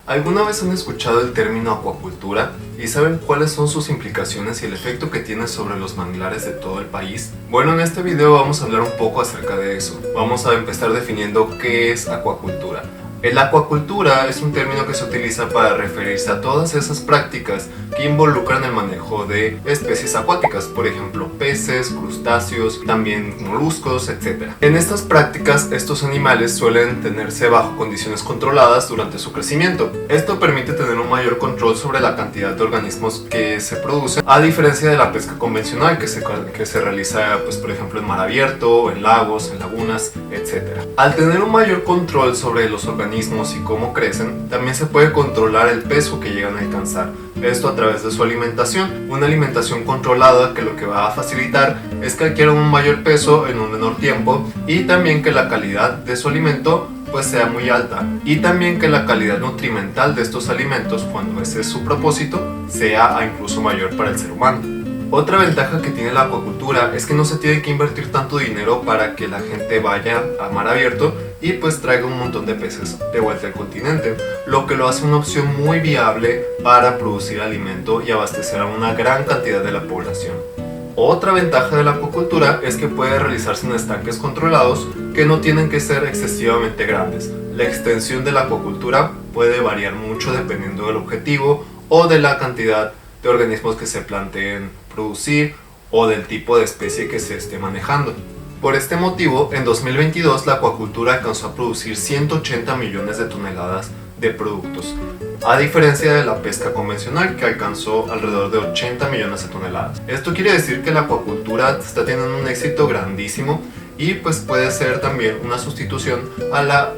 ¿Alguna vez han escuchado el término acuacultura? ¿Y saben cuáles son sus implicaciones y el efecto que tiene sobre los manglares de todo el país? Bueno, en este video vamos a hablar un poco acerca de eso. Vamos a empezar definiendo qué es acuacultura. La acuacultura es un término que se utiliza para referirse a todas esas prácticas que involucran el manejo de especies acuáticas, por ejemplo peces, crustáceos, también moluscos, etc. En estas prácticas, estos animales suelen tenerse bajo condiciones controladas durante su crecimiento. Esto permite tener un mayor control sobre la cantidad de organismos que se producen, a diferencia de la pesca convencional que se realiza, por ejemplo, en mar abierto, en lagos, en lagunas, etc. Al tener un mayor control sobre los organismos y cómo crecen, también se puede controlar el peso que llegan a alcanzar. Esto a través de su alimentación, una alimentación controlada que lo que va a facilitar es que adquieran un mayor peso en un menor tiempo y también que la calidad de su alimento sea muy alta y también que la calidad nutrimental de estos alimentos, cuando ese es su propósito, sea incluso mayor para el ser humano. Otra ventaja que tiene la acuacultura es que no se tiene que invertir tanto dinero para que la gente vaya a mar abierto y traiga un montón de peces de vuelta al continente, lo que lo hace una opción muy viable para producir alimento y abastecer a una gran cantidad de la población. Otra ventaja de la acuacultura es que puede realizarse en estanques controlados que no tienen que ser excesivamente grandes. La extensión de la acuacultura puede variar mucho dependiendo del objetivo o de la cantidad de organismos que se planteen producir o del tipo de especie que se esté manejando. Por este motivo, en 2022 la acuacultura alcanzó a producir 180 millones de toneladas de productos, a diferencia de la pesca convencional que alcanzó alrededor de 80 millones de toneladas. Esto quiere decir que la acuacultura está teniendo un éxito grandísimo y puede ser también una sustitución a la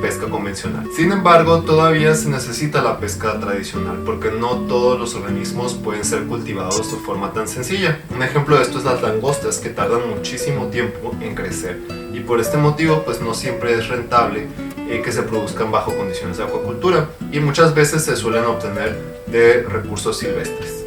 pesca convencional. Sin embargo, todavía se necesita la pesca tradicional porque no todos los organismos pueden ser cultivados de forma tan sencilla. Un ejemplo de esto es las langostas, que tardan muchísimo tiempo en crecer y por este motivo no siempre es rentable que se produzcan bajo condiciones de acuacultura y muchas veces se suelen obtener de recursos silvestres.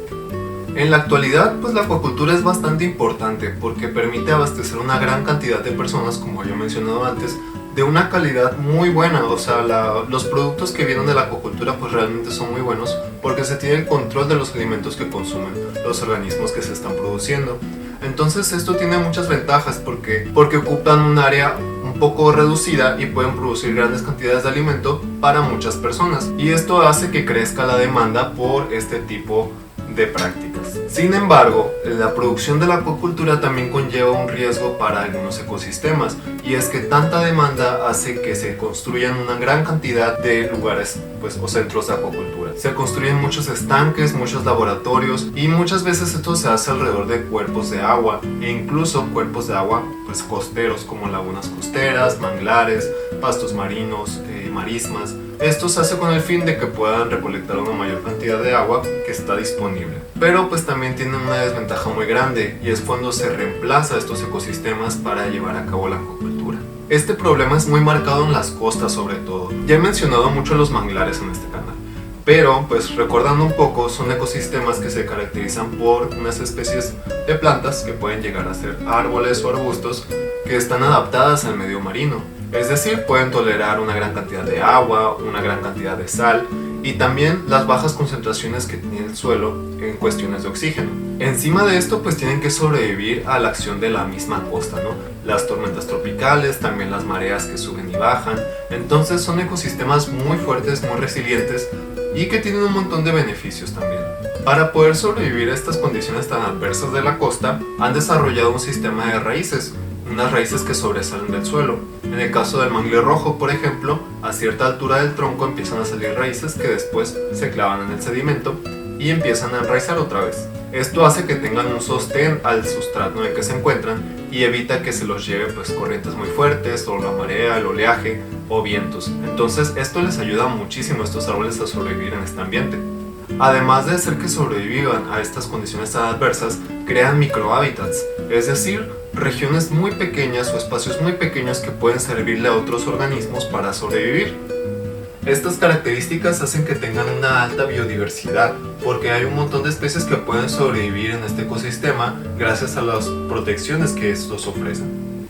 En la actualidad, la acuacultura es bastante importante porque permite abastecer una gran cantidad de personas, como yo he mencionado antes, de una calidad muy buena. O sea, los productos que vienen de la acuacultura realmente son muy buenos porque se tiene el control de los alimentos que consumen los organismos que se están produciendo. Entonces esto tiene muchas ventajas porque ocupan un área un poco reducida y pueden producir grandes cantidades de alimento para muchas personas. Y esto hace que crezca la demanda por este tipo de prácticas. Sin embargo, la producción de la acuacultura también conlleva un riesgo para algunos ecosistemas, y es que tanta demanda hace que se construyan una gran cantidad de lugares o centros de acuacultura. Se construyen muchos estanques, muchos laboratorios, y muchas veces esto se hace alrededor de cuerpos de agua e incluso cuerpos de agua costeros, como lagunas costeras, manglares, pastos marinos, marismas. Esto se hace con el fin de que puedan recolectar una mayor cantidad de agua que está disponible. Pero también tiene una desventaja muy grande, y es cuando se reemplaza estos ecosistemas para llevar a cabo la acuacultura. Este problema es muy marcado en las costas sobre todo. Ya he mencionado mucho los manglares en este canal, pero recordando un poco, son ecosistemas que se caracterizan por unas especies de plantas que pueden llegar a ser árboles o arbustos que están adaptadas al medio marino. Es decir, pueden tolerar una gran cantidad de agua, una gran cantidad de sal y también las bajas concentraciones que tiene el suelo en cuestiones de oxígeno. Encima de esto, tienen que sobrevivir a la acción de la misma costa, ¿no? Las tormentas tropicales, también las mareas que suben y bajan. Entonces son ecosistemas muy fuertes, muy resilientes y que tienen un montón de beneficios también. Para poder sobrevivir a estas condiciones tan adversas de la costa, han desarrollado un sistema de raíces, unas raíces que sobresalen del suelo. En el caso del mangle rojo, por ejemplo, a cierta altura del tronco empiezan a salir raíces que después se clavan en el sedimento y empiezan a enraizar otra vez. Esto hace que tengan un sostén al sustrato en el que se encuentran y evita que se los lleve corrientes muy fuertes, o la marea, el oleaje o vientos. Entonces esto les ayuda muchísimo a estos árboles a sobrevivir en este ambiente. Además de hacer que sobrevivan a estas condiciones tan adversas, crean microhábitats, es decir, regiones muy pequeñas o espacios muy pequeños que pueden servirle a otros organismos para sobrevivir. Estas características hacen que tengan una alta biodiversidad, porque hay un montón de especies que pueden sobrevivir en este ecosistema gracias a las protecciones que estos ofrecen.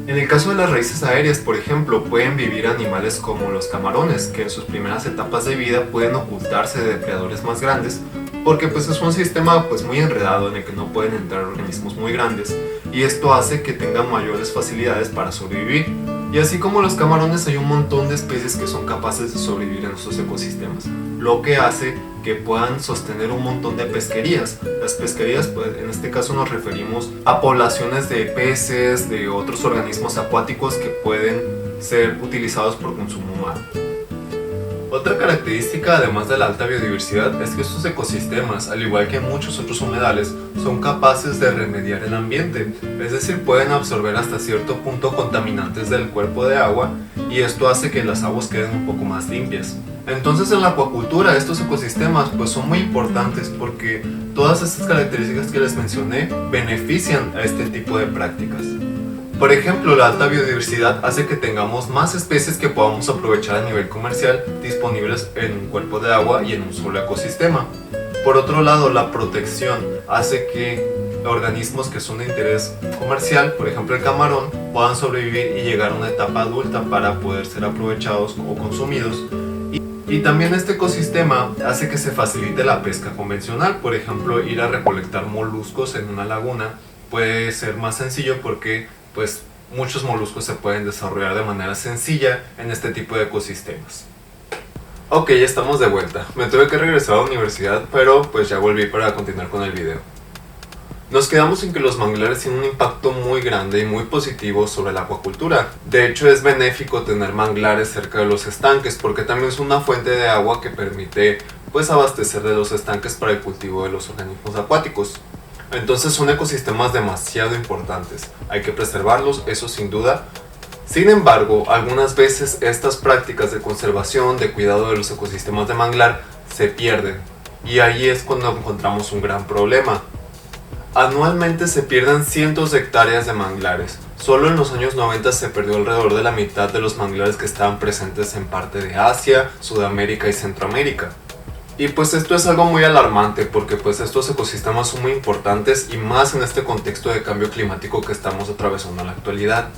En el caso de las raíces aéreas, por ejemplo, pueden vivir animales como los camarones, que en sus primeras etapas de vida pueden ocultarse de depredadores más grandes, porque pues es un sistema pues muy enredado en el que no pueden entrar organismos muy grandes, y esto hace que tengan mayores facilidades para sobrevivir. Y así como los camarones, hay un montón de especies que son capaces de sobrevivir en estos ecosistemas, lo que hace que puedan sostener un montón de pesquerías. Las pesquerías, pues en este caso nos referimos a poblaciones de peces, de otros organismos acuáticos que pueden ser utilizados por consumo humano. Otra característica, además de la alta biodiversidad, es que estos ecosistemas, al igual que muchos otros humedales, son capaces de remediar el ambiente, es decir, pueden absorber hasta cierto punto contaminantes del cuerpo de agua, y esto hace que las aguas queden un poco más limpias. Entonces en la acuacultura estos ecosistemas pues son muy importantes porque todas estas características que les mencioné benefician a este tipo de prácticas. Por ejemplo, la alta biodiversidad hace que tengamos más especies que podamos aprovechar a nivel comercial disponibles en un cuerpo de agua y en un solo ecosistema. Por otro lado, la protección hace que organismos que son de interés comercial, por ejemplo el camarón, puedan sobrevivir y llegar a una etapa adulta para poder ser aprovechados o consumidos. Y también este ecosistema hace que se facilite la pesca convencional. Por ejemplo, ir a recolectar moluscos en una laguna puede ser más sencillo porque pues muchos moluscos se pueden desarrollar de manera sencilla en este tipo de ecosistemas. Ok, ya estamos de vuelta. Me tuve que regresar a la universidad, pero pues ya volví para continuar con el video. Nos quedamos en que los manglares tienen un impacto muy grande y muy positivo sobre la acuacultura. De hecho, es benéfico tener manglares cerca de los estanques porque también es una fuente de agua que permite pues abastecer de los estanques para el cultivo de los organismos acuáticos. Entonces son ecosistemas demasiado importantes, hay que preservarlos, eso sin duda. Sin embargo, algunas veces estas prácticas de conservación, de cuidado de los ecosistemas de manglar se pierden, y ahí es cuando encontramos un gran problema. Anualmente se pierden cientos de hectáreas de manglares. Solo en los años 90 se perdió alrededor de la mitad de los manglares que estaban presentes en parte de Asia, Sudamérica y Centroamérica. Y pues esto es algo muy alarmante porque pues estos ecosistemas son muy importantes y más en este contexto de cambio climático que estamos atravesando en la actualidad.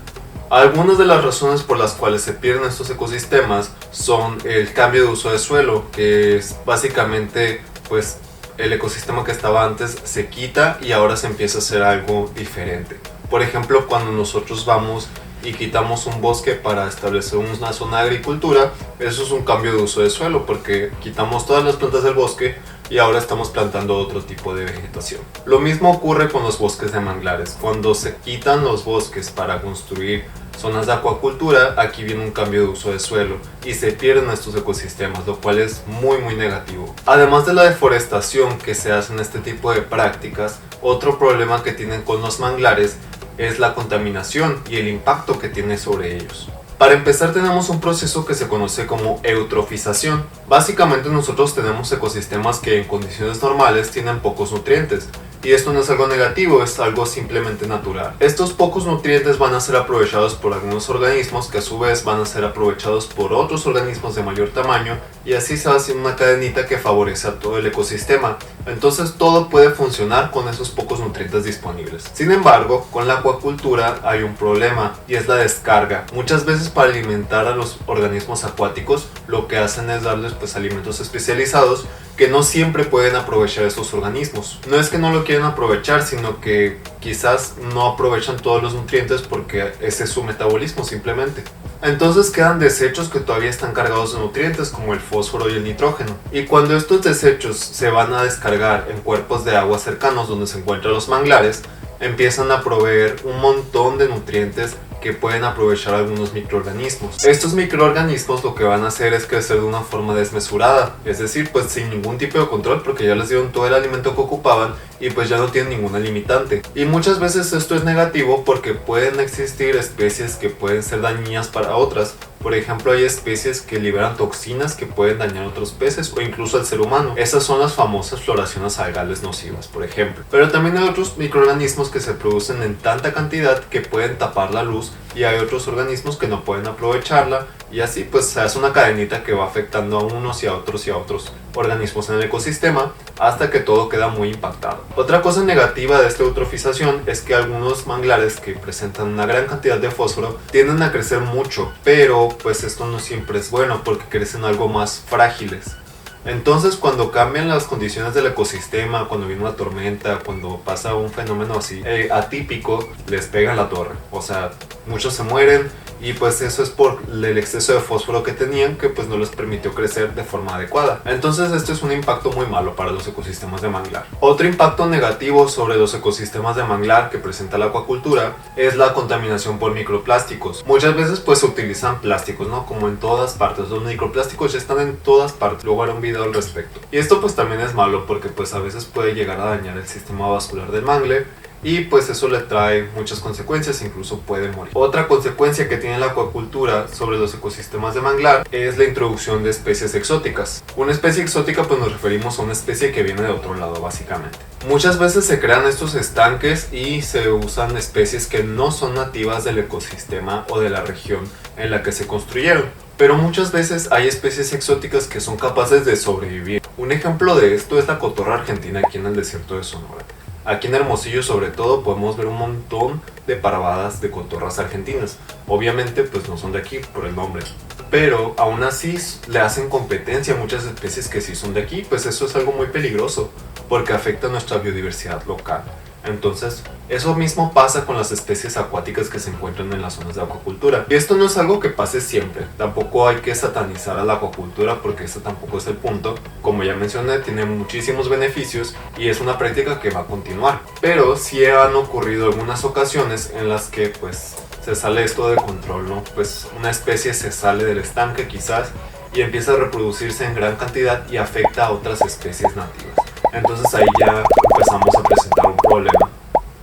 Algunas de las razones por las cuales se pierden estos ecosistemas son el cambio de uso de suelo, que es básicamente pues el ecosistema que estaba antes se quita y ahora se empieza a hacer algo diferente. Por ejemplo, cuando nosotros vamos y quitamos un bosque para establecer una zona de agricultura, eso es un cambio de uso de suelo porque quitamos todas las plantas del bosque y ahora estamos plantando otro tipo de vegetación. Lo mismo ocurre con los bosques de manglares. Cuando se quitan los bosques para construir zonas de acuacultura, aquí viene un cambio de uso de suelo y se pierden estos ecosistemas, lo cual es muy negativo. Además de la deforestación que se hace en este tipo de prácticas, otro problema que tienen con los manglares es la contaminación y el impacto que tiene sobre ellos. Para empezar, tenemos un proceso que se conoce como eutrofización. Básicamente nosotros tenemos ecosistemas que en condiciones normales tienen pocos nutrientes, y esto no es algo negativo, es algo simplemente natural. Estos pocos nutrientes van a ser aprovechados por algunos organismos que a su vez van a ser aprovechados por otros organismos de mayor tamaño, y así se va haciendo una cadenita que favorece a todo el ecosistema. Entonces todo puede funcionar con esos pocos nutrientes disponibles. Sin embargo, con la acuacultura hay un problema y es la descarga. Muchas veces para alimentar a los organismos acuáticos lo que hacen es darles pues alimentos especializados que no siempre pueden aprovechar estos organismos. No es que no lo quieran aprovechar, sino que quizás no aprovechan todos los nutrientes porque ese es su metabolismo simplemente. Entonces quedan desechos que todavía están cargados de nutrientes como el fósforo y el nitrógeno. Y cuando estos desechos se van a descargar en cuerpos de agua cercanos donde se encuentran los manglares, empiezan a proveer un montón de nutrientes que pueden aprovechar algunos microorganismos. Estos microorganismos lo que van a hacer es crecer de una forma desmesurada, es decir, pues sin ningún tipo de control porque ya les dieron todo el alimento que ocupaban y pues ya no tienen ninguna limitante. Y muchas veces esto es negativo porque pueden existir especies que pueden ser dañinas para otras. Por ejemplo, hay especies que liberan toxinas que pueden dañar a otros peces o incluso al ser humano. Esas son las famosas floraciones algales nocivas, por ejemplo. Pero también hay otros microorganismos que se producen en tanta cantidad que pueden tapar la luz y hay otros organismos que no pueden aprovecharla, y así pues se hace una cadenita que va afectando a unos y a otros organismos en el ecosistema hasta que todo queda muy impactado. Otra cosa negativa de esta eutrofización es que algunos manglares que presentan una gran cantidad de fósforo tienden a crecer mucho, pero pues esto no siempre es bueno porque crecen algo más frágiles. Entonces cuando cambian las condiciones del ecosistema, cuando viene una tormenta, cuando pasa un fenómeno así atípico, les pega en la torre. O sea, muchos se mueren y pues eso es por el exceso de fósforo que tenían, que pues no les permitió crecer de forma adecuada. Entonces esto es un impacto muy malo para los ecosistemas de manglar. Otro impacto negativo sobre los ecosistemas de manglar que presenta la acuacultura es la contaminación por microplásticos. Muchas veces pues se utilizan plásticos, ¿no? Como en todas partes, los microplásticos ya están en todas partes. Luego haré un video al respecto. Y esto pues también es malo porque pues a veces puede llegar a dañar el sistema vascular del mangle, y pues eso le trae muchas consecuencias, incluso puede morir. Otra consecuencia que tiene la acuacultura sobre los ecosistemas de manglar es la introducción de especies exóticas. Una especie exótica pues nos referimos a una especie que viene de otro lado básicamente. Muchas veces se crean estos estanques y se usan especies que no son nativas del ecosistema o de la región en la que se construyeron. Pero muchas veces hay especies exóticas que son capaces de sobrevivir. Un ejemplo de esto es la cotorra argentina aquí en el desierto de Sonora. Aquí en Hermosillo sobre todo podemos ver un montón de parvadas de cotorras argentinas. Obviamente pues no son de aquí por el nombre, pero aún así le hacen competencia a muchas especies que sí son de aquí. Pues eso es algo muy peligroso porque afecta a nuestra biodiversidad local. Entonces, eso mismo pasa con las especies acuáticas que se encuentran en las zonas de acuacultura. Y esto no es algo que pase siempre. Tampoco hay que satanizar a la acuacultura porque ese tampoco es el punto. Como ya mencioné, tiene muchísimos beneficios y es una práctica que va a continuar. Pero sí han ocurrido algunas ocasiones en las que pues se sale esto de control, ¿no? Pues una especie se sale del estanque quizás y empieza a reproducirse en gran cantidad y afecta a otras especies nativas. Entonces ahí ya empezamos a presentar un problema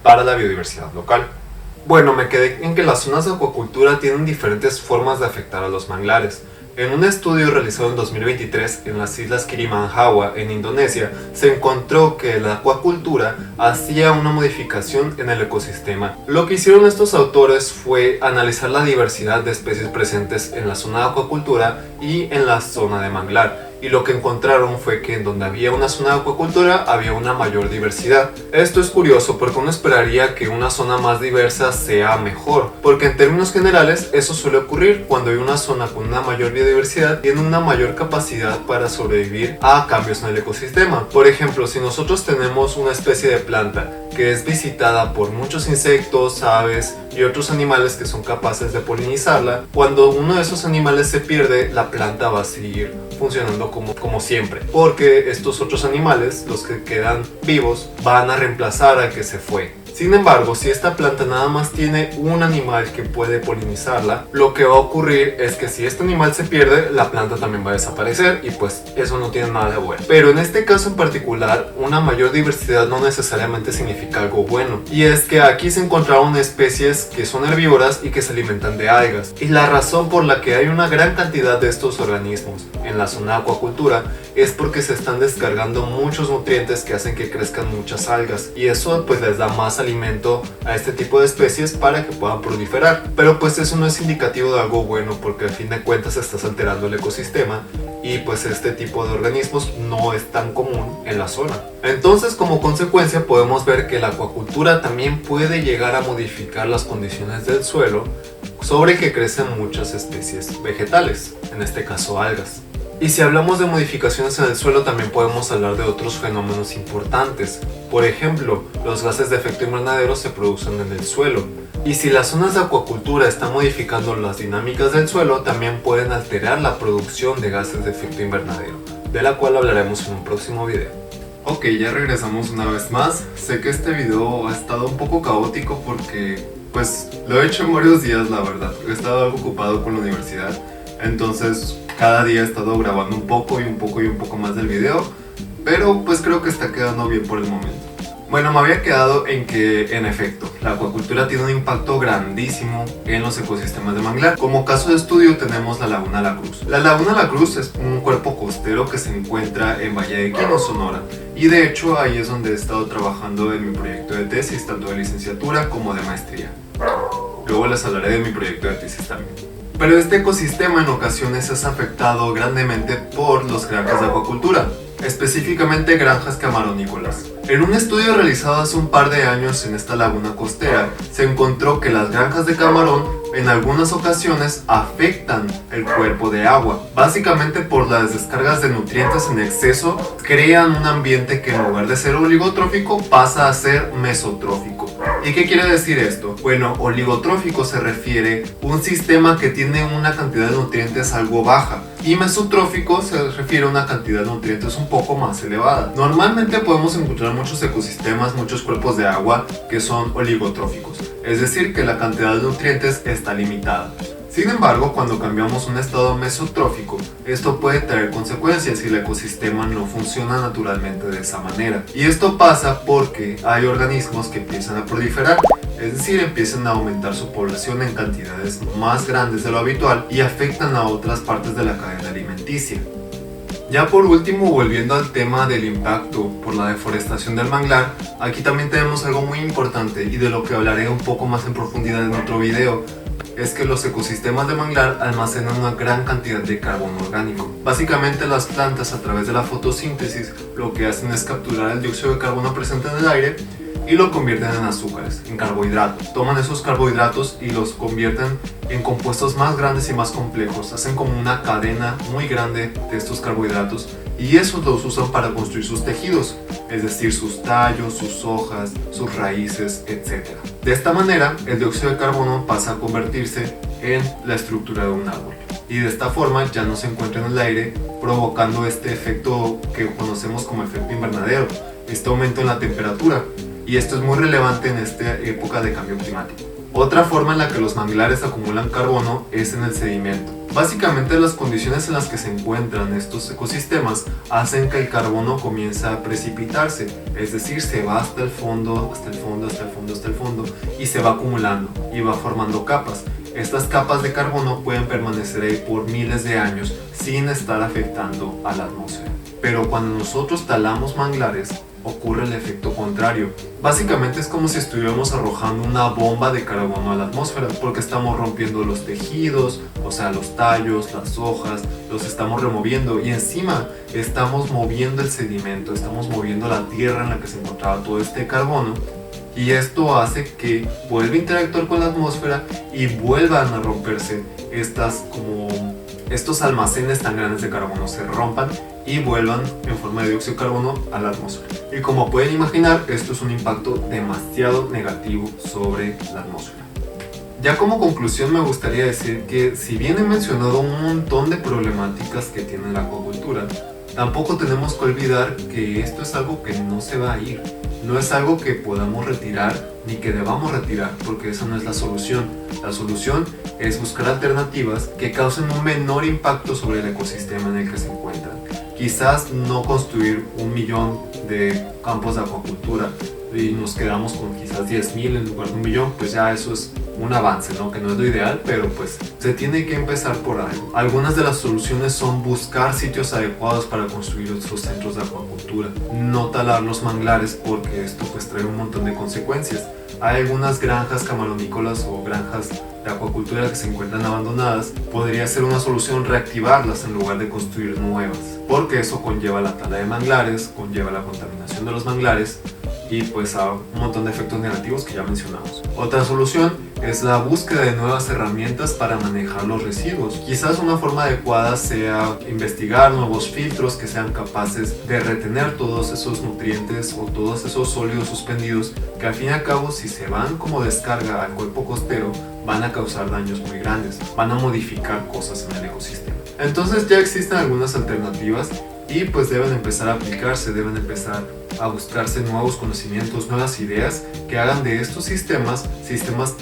para la biodiversidad local. Bueno, me quedé en que las zonas de acuacultura tienen diferentes formas de afectar a los manglares. En un estudio realizado en 2023 en las islas Kirimanjawa, en Indonesia, se encontró que la acuacultura hacía una modificación en el ecosistema. Lo que hicieron estos autores fue analizar la diversidad de especies presentes en la zona de acuacultura y en la zona de manglar. Y lo que encontraron fue que en donde había una zona de acuacultura había una mayor diversidad. Esto es curioso porque uno esperaría que una zona más diversa sea mejor, porque en términos generales eso suele ocurrir cuando hay una zona con una mayor biodiversidad, tiene una mayor capacidad para sobrevivir a cambios en el ecosistema. Por ejemplo, si nosotros tenemos una especie de planta que es visitada por muchos insectos, aves y otros animales que son capaces de polinizarla, cuando uno de esos animales se pierde, la planta va a seguir funcionando como siempre, porque estos otros animales, los que quedan vivos, van a reemplazar al que se fue. Sin embargo, si esta planta nada más tiene un animal que puede polinizarla, lo que va a ocurrir es que si este animal se pierde, la planta también va a desaparecer y pues eso no tiene nada de bueno. Pero en este caso en particular, una mayor diversidad no necesariamente significa algo bueno. Y es que aquí se encontraron especies que son herbívoras y que se alimentan de algas. Y la razón por la que hay una gran cantidad de estos organismos en la zona de acuacultura es porque se están descargando muchos nutrientes que hacen que crezcan muchas algas. Y eso pues les da más alimento a este tipo de especies para que puedan proliferar. Pero pues eso no es indicativo de algo bueno porque al fin de cuentas estás alterando el ecosistema y pues este tipo de organismos no es tan común en la zona. Entonces como consecuencia podemos ver que la acuacultura también puede llegar a modificar las condiciones del suelo sobre que crecen muchas especies vegetales, en este caso algas. Y si hablamos de modificaciones en el suelo, también podemos hablar de otros fenómenos importantes. Por ejemplo, los gases de efecto invernadero se producen en el suelo. Y si las zonas de acuacultura están modificando las dinámicas del suelo, también pueden alterar la producción de gases de efecto invernadero, de la cual hablaremos en un próximo video. Ok, ya regresamos una vez más. Sé que este video ha estado un poco caótico porque, pues, lo he hecho en varios días, la verdad. He estado algo ocupado con la universidad, entonces cada día he estado grabando un poco y un poco más del video, pero pues creo que está quedando bien por el momento. Bueno, me había quedado en que, en efecto, la acuacultura tiene un impacto grandísimo en los ecosistemas de manglar. Como caso de estudio tenemos la Laguna La Cruz. La Laguna La Cruz es un cuerpo costero que se encuentra en Valle de Quino, Sonora. Y de hecho ahí es donde he estado trabajando en mi proyecto de tesis, tanto de licenciatura como de maestría. luego les hablaré de mi proyecto de tesis también. Pero este ecosistema en ocasiones es afectado grandemente por las granjas de acuacultura, específicamente granjas camaronícolas. En un estudio realizado hace un par de años en esta laguna costera, se encontró que las granjas de camarón en algunas ocasiones afectan el cuerpo de agua. Básicamente por las descargas de nutrientes en exceso, crean un ambiente que en lugar de ser oligotrófico pasa a ser mesotrófico. ¿Y qué quiere decir esto? Bueno, oligotrófico se refiere a un sistema que tiene una cantidad de nutrientes algo baja, y mesotrófico se refiere a una cantidad de nutrientes un poco más elevada. Normalmente podemos encontrar muchos ecosistemas, muchos cuerpos de agua que son oligotróficos, es decir, que la cantidad de nutrientes está limitada. Sin embargo, cuando cambiamos un estado mesotrófico, esto puede traer consecuencias si el ecosistema no funciona naturalmente de esa manera. Y esto pasa porque hay organismos que empiezan a proliferar, es decir, empiezan a aumentar su población en cantidades más grandes de lo habitual y afectan a otras partes de la cadena alimenticia. Ya por último, volviendo al tema del impacto por la deforestación del manglar, aquí también tenemos algo muy importante y de lo que hablaré un poco más en profundidad en otro video. Es que los ecosistemas de manglar almacenan una gran cantidad de carbono orgánico. Básicamente las plantas, a través de la fotosíntesis, lo que hacen es capturar el dióxido de carbono presente en el aire y lo convierten en azúcares, en carbohidratos. Toman esos carbohidratos y los convierten en compuestos más grandes y más complejos. Hacen como una cadena muy grande de estos carbohidratos y esos los usan para construir sus tejidos, es decir, sus tallos, sus hojas, sus raíces, etc. De esta manera, el dióxido de carbono pasa a convertirse en la estructura de un árbol. Y de esta forma ya no se encuentra en el aire, provocando este efecto que conocemos como efecto invernadero, este aumento en la temperatura. Y esto es muy relevante en esta época de cambio climático. Otra forma en la que los manglares acumulan carbono es en el sedimento. Básicamente las condiciones en las que se encuentran estos ecosistemas hacen que el carbono comience a precipitarse, es decir, se va hasta el fondo, hasta el fondo, hasta el fondo, hasta el fondo y se va acumulando y va formando capas. Estas capas de carbono pueden permanecer ahí por miles de años sin estar afectando a la atmósfera. Pero cuando nosotros talamos manglares, ocurre el efecto contrario. Básicamente es como si estuviéramos arrojando una bomba de carbono a la atmósfera, porque estamos rompiendo los tejidos, o sea, los tallos, las hojas, los estamos removiendo y encima estamos moviendo el sedimento, estamos moviendo la tierra en la que se encontraba todo este carbono. Y esto hace que vuelva a interactuar con la atmósfera y vuelvan a romperse estos almacenes tan grandes de carbono, se rompan y vuelvan en forma de dióxido de carbono a la atmósfera. Y como pueden imaginar, esto es un impacto demasiado negativo sobre la atmósfera. Ya como conclusión me gustaría decir que si bien he mencionado un montón de problemáticas que tiene la acuacultura, tampoco tenemos que olvidar que esto es algo que no se va a ir. No es algo que podamos retirar ni que debamos retirar, porque esa no es la solución. La solución es buscar alternativas que causen un menor impacto sobre el ecosistema en el que se encuentran. Quizás no construir 1 millón de campos de acuacultura y nos quedamos con quizás 10.000 en lugar de 1 millón, pues ya eso es un avance, ¿no? Que no es lo ideal, pero pues se tiene que empezar por algo. Algunas de las soluciones son buscar sitios adecuados para construir otros centros de acuacultura, no talar los manglares porque esto pues trae un montón de consecuencias. Hay algunas granjas camaronícolas o granjas de acuacultura que se encuentran abandonadas. Podría ser una solución reactivarlas en lugar de construir nuevas, porque eso conlleva la tala de manglares, conlleva la contaminación de los manglares y pues a un montón de efectos negativos que ya mencionamos. Otra solución es la búsqueda de nuevas herramientas para manejar los residuos. Quizás una forma adecuada sea investigar nuevos filtros que sean capaces de retener todos esos nutrientes o todos esos sólidos suspendidos que al fin y al cabo, si se van como descarga al cuerpo costero, van a causar daños muy grandes, van a modificar cosas en el ecosistema. Entonces ya existen algunas alternativas y pues deben empezar a aplicarse, deben empezar a buscarse nuevos conocimientos, nuevas ideas que hagan de estos sistemas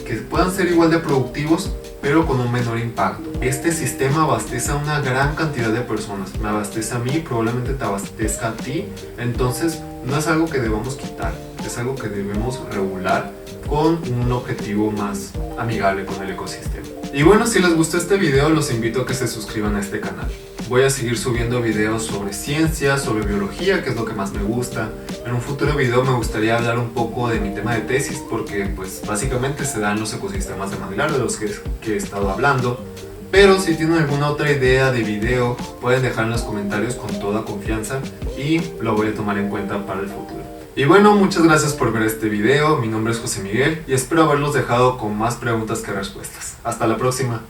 que puedan ser igual de productivos pero con un menor impacto. Este sistema abastece a una gran cantidad de personas, me abastece a mí, probablemente te abastezca a ti, entonces no es algo que debamos quitar, es algo que debemos regular con un objetivo más amigable con el ecosistema. Y bueno, si les gustó este video los invito a que se suscriban a este canal. voy a seguir subiendo videos sobre ciencia, sobre biología, que es lo que más me gusta. En un futuro video me gustaría hablar un poco de mi tema de tesis, porque pues básicamente se dan los ecosistemas de manglar de los que he estado hablando. Pero si tienen alguna otra idea de video, pueden dejar en los comentarios con toda confianza y lo voy a tomar en cuenta para el futuro. Y bueno, muchas gracias por ver este video. Mi nombre es José Miguel y espero haberlos dejado con más preguntas que respuestas. Hasta la próxima.